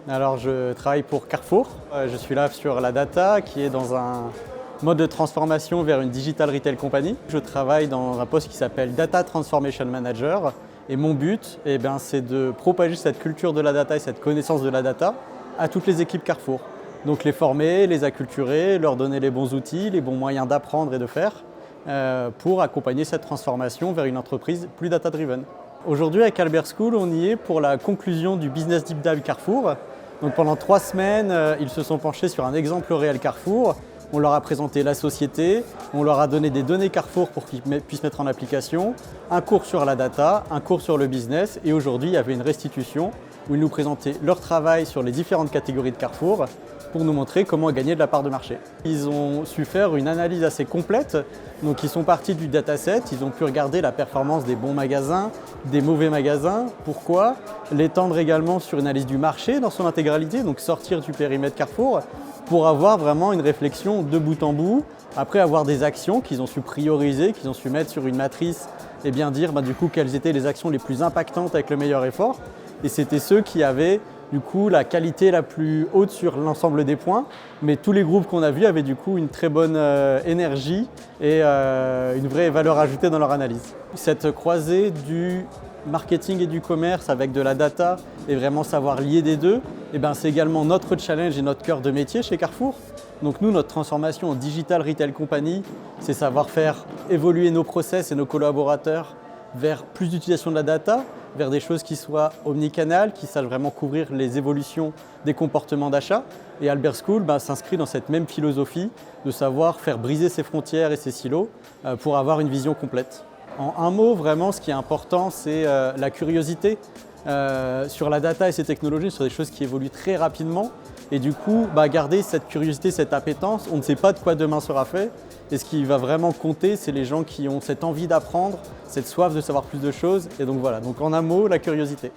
Alors, je travaille pour Carrefour. Je suis là sur la data qui est dans un mode de transformation vers une Digital Retail Company. Je travaille dans un poste qui s'appelle Data Transformation Manager et mon but, c'est de propager cette culture de la data et cette connaissance de la data à toutes les équipes Carrefour. Donc les former, les acculturer, leur donner les bons outils, les bons moyens d'apprendre et de faire pour accompagner cette transformation vers une entreprise plus data-driven. Aujourd'hui, avec Albert School, on y est pour la conclusion du Business Deep Dive Carrefour. Donc pendant 3 semaines, ils se sont penchés sur un exemple réel Carrefour. On leur a présenté la société, on leur a donné des données Carrefour pour qu'ils puissent mettre en application, un cours sur la data, un cours sur le business et aujourd'hui, il y avait une restitution où ils nous présentaient leur travail sur les différentes catégories de Carrefour pour nous montrer comment gagner de la part de marché. Ils ont su faire une analyse assez complète, donc ils sont partis du dataset, ils ont pu regarder la performance des bons magasins, des mauvais magasins, pourquoi, l'étendre également sur une analyse du marché dans son intégralité, donc sortir du périmètre Carrefour pour avoir vraiment une réflexion de bout en bout, après avoir des actions qu'ils ont su prioriser, qu'ils ont su mettre sur une matrice et bien dire du coup quelles étaient les actions les plus impactantes avec le meilleur effort. Et c'était ceux qui avaient du coup la qualité la plus haute sur l'ensemble des points, mais tous les groupes qu'on a vus avaient du coup une très bonne énergie et une vraie valeur ajoutée dans leur analyse. Cette croisée du marketing et du commerce avec de la data et vraiment savoir lier des deux, c'est également notre challenge et notre cœur de métier chez Carrefour. Donc nous, notre transformation en Digital Retail Company, c'est savoir faire évoluer nos process et nos collaborateurs vers plus d'utilisation de la data, vers des choses qui soient omnicanales, qui sachent vraiment couvrir les évolutions des comportements d'achat. Et Albert School s'inscrit dans cette même philosophie de savoir faire briser ses frontières et ses silos pour avoir une vision complète. En un mot, vraiment, ce qui est important, c'est la curiosité. Sur la data et ces technologies, sur des choses qui évoluent très rapidement. Et du coup, garder cette curiosité, cette appétence, on ne sait pas de quoi demain sera fait. Et ce qui va vraiment compter, c'est les gens qui ont cette envie d'apprendre, cette soif de savoir plus de choses. Et donc voilà, donc en un mot, la curiosité.